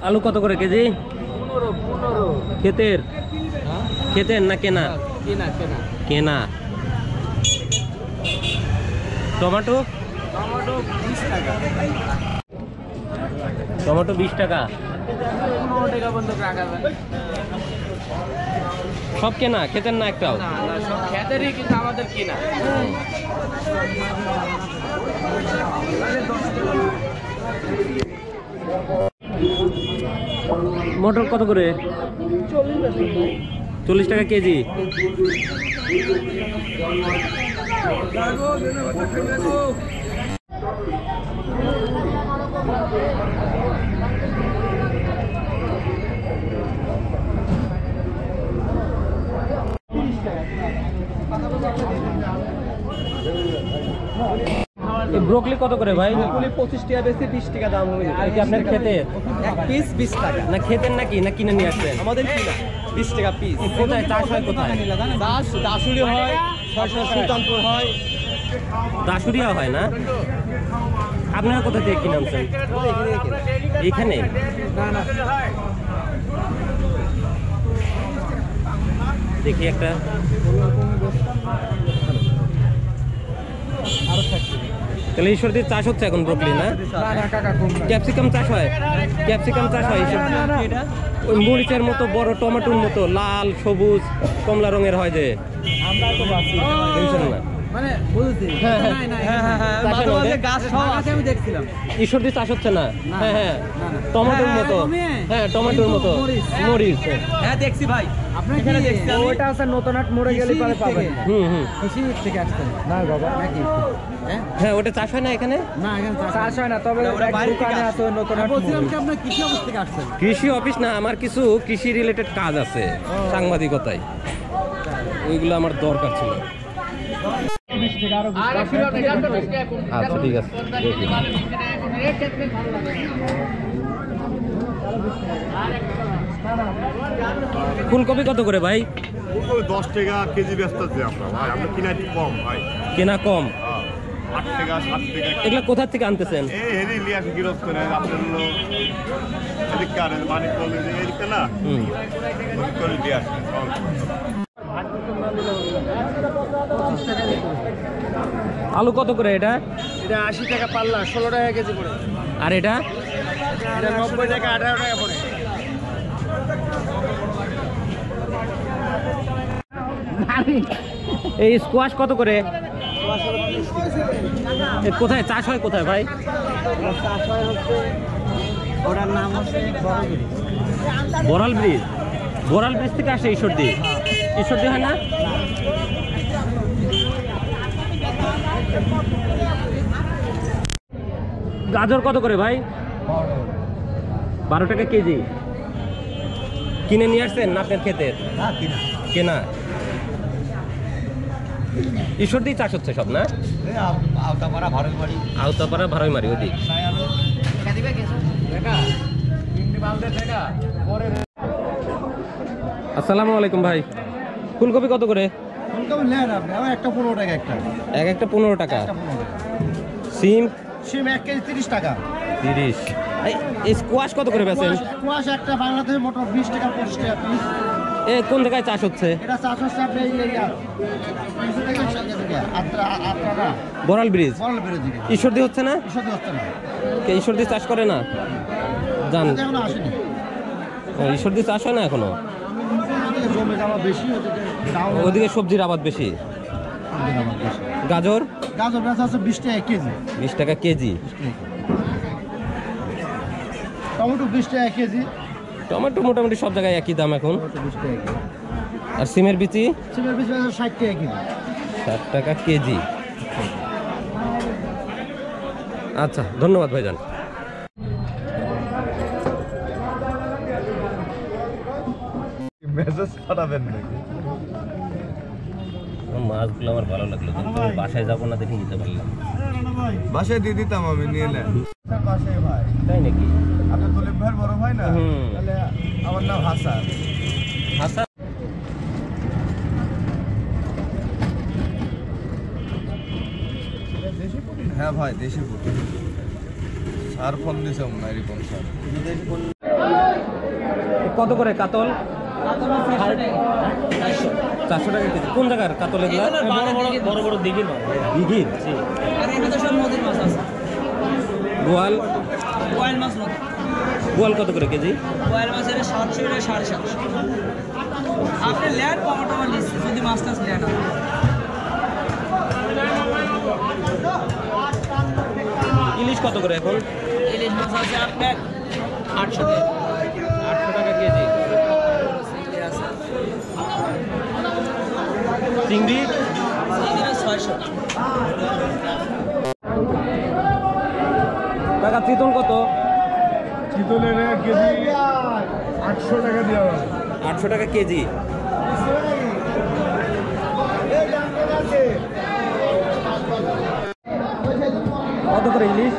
আলু কত করে কেজি? 15। ক্ষেতের? ক্ষেতের না কেনা? কেনা। টমেটো? টমেটো 20 টাকা। সব কেনা, ক্ষেতের না একটাও? সব ক্ষেতেরই, কিন্তু আমাদের কেনা। মটর কত করে? 40 টাকা কেজি। ব্রোকলি কত করে ভাই? ব্রোকলি 25 টাকা বেশি, 20 টাকা দাম হবে। আর কি আপনার খেতে? এক পিস 20 টাকা। না খেতেন নাকি, না কিনে নিয়ে আসবেন? আমাদের কিনা 20 টাকা পিস। কোথায় চাষ হয়? কোথায় চাষ? দাসুরি হয়, সুলতানপুর হয়। দাসুরিয়া হয় না? আপনারা কোথা থেকে কিনে আনছেন? এইখানে? না না, দেখি একটা। তাহলে ঈশ্বরদীর চাষ হচ্ছে এখন ব্রোকলি না? ক্যাপসিকাম চাষ হয়? ক্যাপসিকাম চাষ হয়? ওই মরিচের মতো বড়, টমেটোর মতো লাল, সবুজ, কমলা রঙের হয় যে। টেনশন না। মানে বুঝছি। আমি দেখছিলাম ঈশ্বরদী চাষ হচ্ছে না? হ্যাঁ হ্যাঁ, টমেটোর মতো। হ্যাঁ টমেটোর মতো মরিচ। হ্যাঁ দেখছি ভাই, আপনি এখানে দেখছেন? ওটা আছে নতুনহাট মোড়ে গেলে পরে পাবেন। কৃষি থেকে আসছেন না বাবা নাকি? হ্যাঁ ওটা চাষ হয় না এখানে? না এখানে চাষ হয় না, তবে দোকানে আছে নতুনহাট। বলছিলাম কি আপনি কৃষি অফিস থেকে আসছেন? কৃষি অফিস না, আমার কিছু কৃষি রিলেটেড কাজ আছে সাংবাদিকতায়, ওইগুলো আমার দরকার ছিল। আচ্ছা ঠিক আছে। ফুলকপি কত করে ভাই? 10 টাকা কেজি ব্যস্ত আছে আমরা ভাই, আমরা কিনা একটু কম ভাই। কেনা কম? 8 টাকা 7 টাকা। এগুলা কোথা থেকে আনতেছেন? এই হেরি লিয়াস গিরস্ত না আপনার হলো এদিক কারে মানিক বলে যে এদিক না ওই করে লিয়াস। আলু কত করে এটা? এটা 80 টাকা পাল্লা, 16 টাকা কেজি পড়ে। আর এটা? এটা 90 টাকা, 18 টাকা পড়ে। এই স্কোয়াশ কত করে? কোথায় চাষ হয় কোথায় ভাই? ওটার নাম হচ্ছে বড়াল ব্রিজ। বড়াল ব্রিজ থেকে আসে ঈশ্বরদী? ঈশ্বরদী হয় না? গাজর কত করে ভাই? 12 টাকা কেজি। কিনে নিয়ে আসছেন না আপনার ক্ষেতের? কেনা। ঈশ্বরদী চাষ হচ্ছে সব না? আওতাপাড়া ভারইমারি ওদিক। আসসালামু আলাইকুম ভাই, ফুলকপি কত করে? ফুলকপি নেন আপনি, আমার একটা 15 টাকা একটা। একটা 15 টাকা। সিম? সিম 1 কেজি 30 টাকা। 30। এই স্কোয়াশ কত করে বেচেন? স্কোয়াশ একটা বাংলাদেশের মোটর 20 টাকা 25 টাকা পিস। এ কোন জায়গায় চাষ হচ্ছে? এটা চাষ হচ্ছে আপনি বড়াল ব্রিজ। ঈশ্বরদী হচ্ছে না? ঈশ্বরদী চাষ করে না জান? ঈশ্বরদী চাষ হয় না এখনো? ওদিকে সবজির আবাদ বেশি। গাজর? গাজর বেচা আছে 20 টাকা কেজি। 20 টাকা কেজি। টমেটো 20 টাকা কেজি। টমেটো মোটামুটি সব জায়গায় একই দাম এখন। আর সিমের বিচি? সিমের বিচি 60 টাকা কেজি। 60 টাকা কেজি। আচ্ছা ধন্যবাদ ভাইজান। মেসেজ পাঠাবেন নাকি? মাছগুলো আমার ভালো লাগলো, কিন্তু বাসায় যাবো না দেখে নিতে পারলাম। বাসায় দিয়ে দিতাম আমি, নিয়ে নেন। পাশে ভাই, তাই নাকি? আপনি দলিপ ভাইয়ের বড় ভাই না? তাহলে আমার নাম হাসান। হাসান, হ্যাঁ ভাই, দেশি পুটি। স্যার ফোন দিয়েছে মনে হয়, রিপন স্যার। কত করে কাতল? 400 টাকা কেজি। কোন জায়গার কাতল এগুলা? বড় বড় দিঘি নয়, দিঘির। আর এগুলো সব নদীর মাছ আছে। গোয়াল, কোয়েল মাছ নদী। গোয়াল কত করে কেজি? কোয়েল মাছের 700 এটা 750। আপনি ল্যান্ড টমেটো লিখছি যদি মাছ টাছ ল্যান্ড হয়। ইলিশ কত করে এখন? ইলিশ মাছ আছে আপনার 800 টাকা। 800 টাকা কেজি। চিংড়ি? চিংড়ি 600। টাকা চিতল কত? চিতলের কেজি 800 টাকা দেওয়া হবে। 800 টাকা কেজি। কত করে ইলিশ?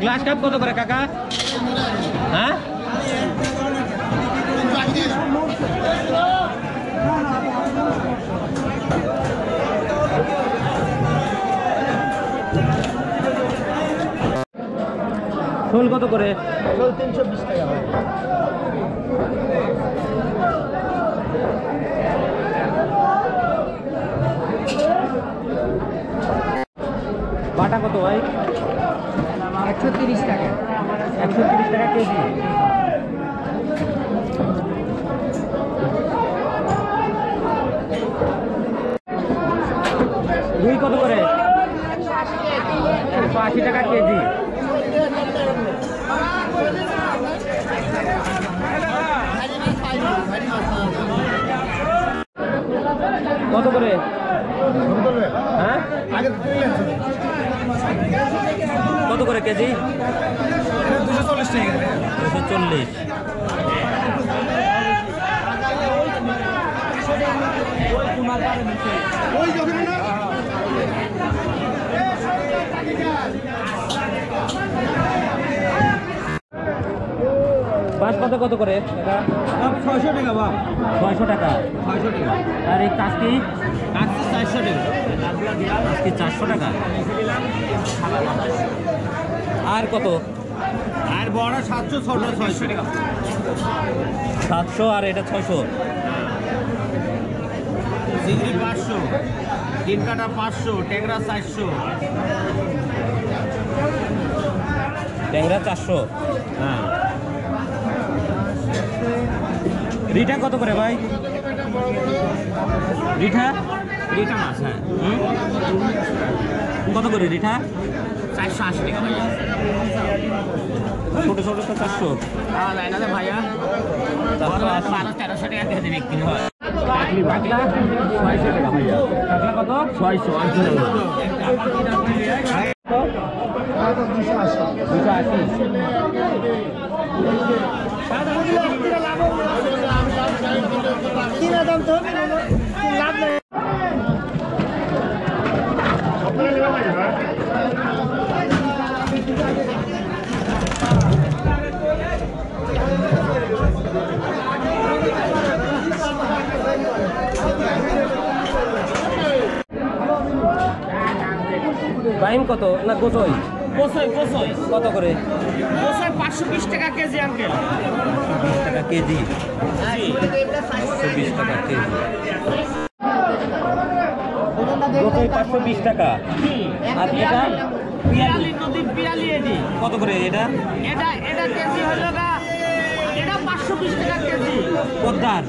গ্লাস কাপ কত করে কাকা? হ্যাঁ, শোল কত করে? 320 টাকা ভাই। বাটা কত ভাই? 130 টাকা। 130 টাকা কেজি। রুই কত করে? 180 টাকা কেজি। কত করে? হ্যাঁ, কত করে কেজি? 240 টাকা। 240। বাঁশপাতা কত করে? 600 টাকা বাপ। 600 টাকা। 600 টাকা। আর এই কাজকি? কাটছে 400 টাকা। কাজকি 400 টাকা। আর কত? আর বড় 700, ছোট 600 টাকা। 700 আর এটা 600। চিংড়ি 500, তিন কাটা 500, ট্যাংরা 400। ট্যাংরা 400। হ্যাঁ। রিঠা কত করে ভাই? রিঠা? রিটা মাছ, হ্যাঁ। কত করে রিঠা? 480 টাকা ভাইয়া। ছোট ছোট তো 400। যায় না ভাইয়া। 1200-1300 টাকা কেজি বিক্রি হয়। কাতলা 600 টাকা ভাইয়া। কাতলা কত? 600। 280। বাইম কত? না গোসই? কোসই কত করে? 520 টাকা কেজি আঙ্কেল। 20 টাকা কেজি। 120 টাকা কেজি। গোসই 520 টাকা। আর এটা পিয়ালি নদীর পিয়ালি এটি। কত করে এটা? এটা কেজি হলো গা, এটা 520 টাকা কেজি। পদ্মার?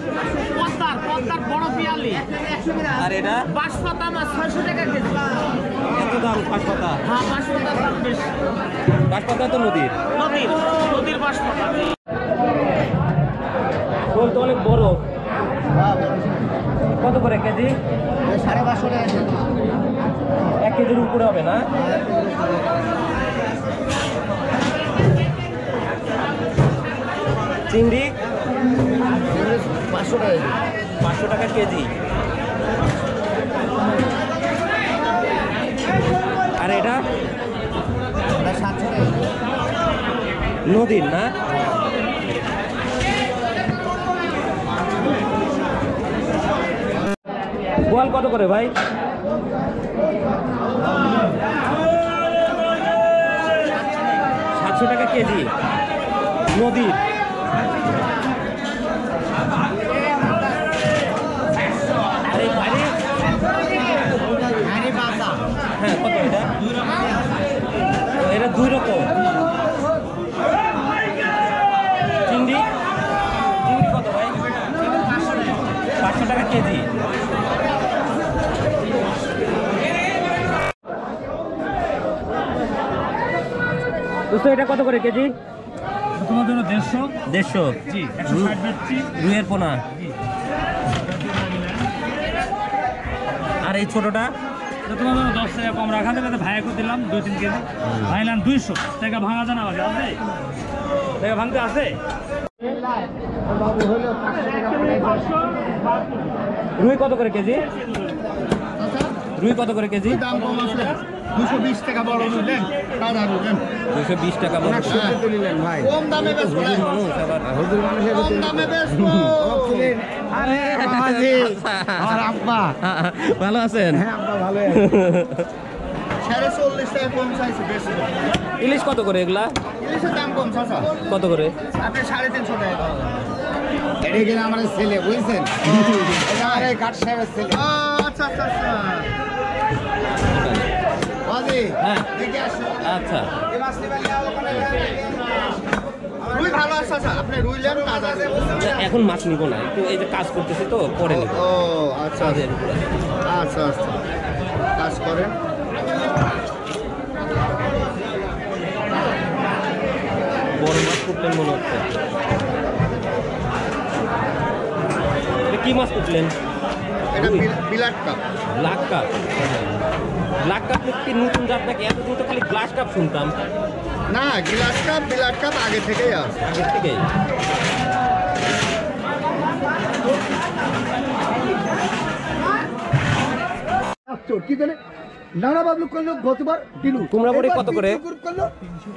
পদ্মার বড় পিয়ালি। আর এটা বাঁশপাতা মাছ 600 টাকা কেজি। এত দাম? বাঁশপাতা? হ্যাঁ, বাঁশপাতার দাম বেশি। বাঁশপাতা তো নদীর নদীর বাঁশপাতা। বোল তো অনেক বড়। কত করে কেজি? 550 টাকা। 1 কেজির উপরে হবে না? চিংড়ি 500 টাকা। 500 টাকা কেজি। আর এটা 700 টাকা। নদীর না? বোয়াল কত করে ভাই? 700 টাকা কেজি নদীর। আর এই ভারী? হ্যাঁ, কত এটা? এটা 2 রকম। চিংড়ি কত ভাই? 500 টাকা কেজি। দোস্ত এটা কত করে কেজি? তোমার জন্য 150। 150। জি 160 বেচছি। রুইয়ের পোনা। আর এই ছোটটা? তো তোমার জন্য 10 টাকা কম রাখা দেবে, ভাইয়া করে দিলাম 2-3 কেজি। ভাইলাম 200 টাকা ভাঙা জানা আছে টাকা ভাঙতে আছে। রুই কত করে কেজি? রুই কত করে কেজি? দাম কম আছে 220 টাকা বড় নিলেন, সাদা নিলেন 220 টাকা বড়। ভাই কম দামে বেচবো না। হুজুর মানুষ আবার। হুজুর মানুষের কম দামে বেচবো। আরে বাবাজি, আমার আব্বা। ভালো আছেন? হ্যাঁ আব্বা ভালো আছে। 40 টাকা কম চাইছে বেচবো। ইলিশ কত করে এগুলা? ইলিশের দাম কম চাচা, কত করে? আপনি 350 টাকা। এটা কিনা আমার ছেলে বুঝছেন, এটা আমার এই কাঠ সাহেবের ছেলে। আচ্ছা আচ্ছা আচ্ছা। বাজি হ্যাঁ। দেখে আসো। আচ্ছা। রুই ভালো আছে চাচা, আপনি রুই নেন তাজা দেব। এখন মাছ নিব না, একটু এই যে কাজ করতেছি তো পরে নিব। ও আচ্ছা কাজের উপরে। আচ্ছা আচ্ছা, কাজ করেন। বড় মাছ কুটলেন মনে হচ্ছে। এটা কি মাছ কুটলেন? এটা বিলাট কাপ। Black carp. ব্ল্যাক কাপ কি নতুন জাত নাকি? এতদিন তো খালি গ্লাস কাপ শুনতাম না, গিলাস কাপ বিলাট কাপ আগে থেকেই আছে। আগের থেকেই। কি জানে নানা বাবলু করলো গতবার দিলু কুমড়া বড়ি কত করে? করলো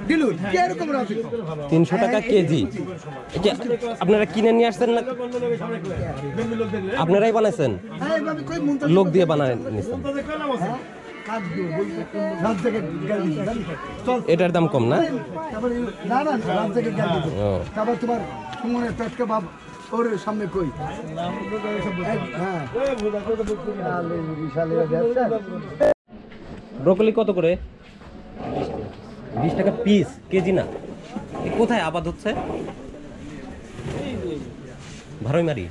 দিলু কি এরকম রাখি 300 টাকা কেজি। এটা আপনারা কিনে নিয়ে আসছেন না? আপনারাই বানাইছেন? হ্যাঁ আমি কই মুন্তা লোক দিয়ে বানায় নিছেন? কাজ দিও বলতে রাত থেকে গালি চল এটার দাম কম না? তারপরে না না রাত থেকে গালি ও। তারপর তোমার সুমনের টাটকা বাপ ওর সামনে কই হ্যাঁ আলে বিশালের ব্যবসা ব্রকলি কত করে? 20 টাকা পিস, কেজি না। এ কোথায় আবাদ হচ্ছে? ভারইমারি।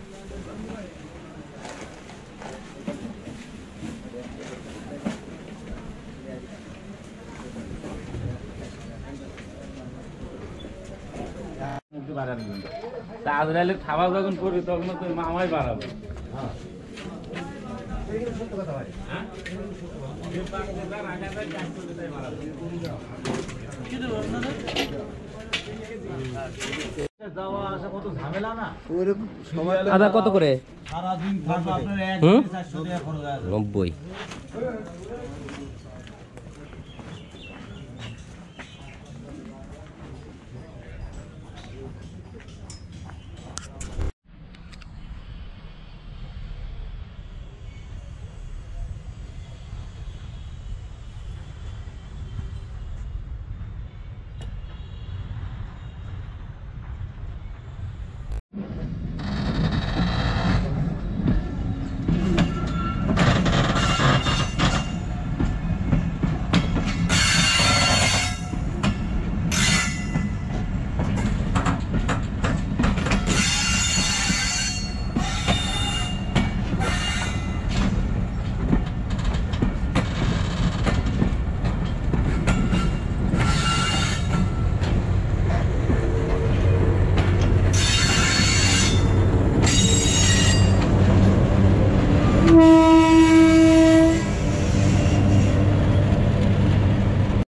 তাহলে খাবার যখন করবি তখন তো মামাই বাড়াবে। আদা কত করে? সারাদিন থাকবে আপনার 90। 1,400 টাকা খরচ আছে।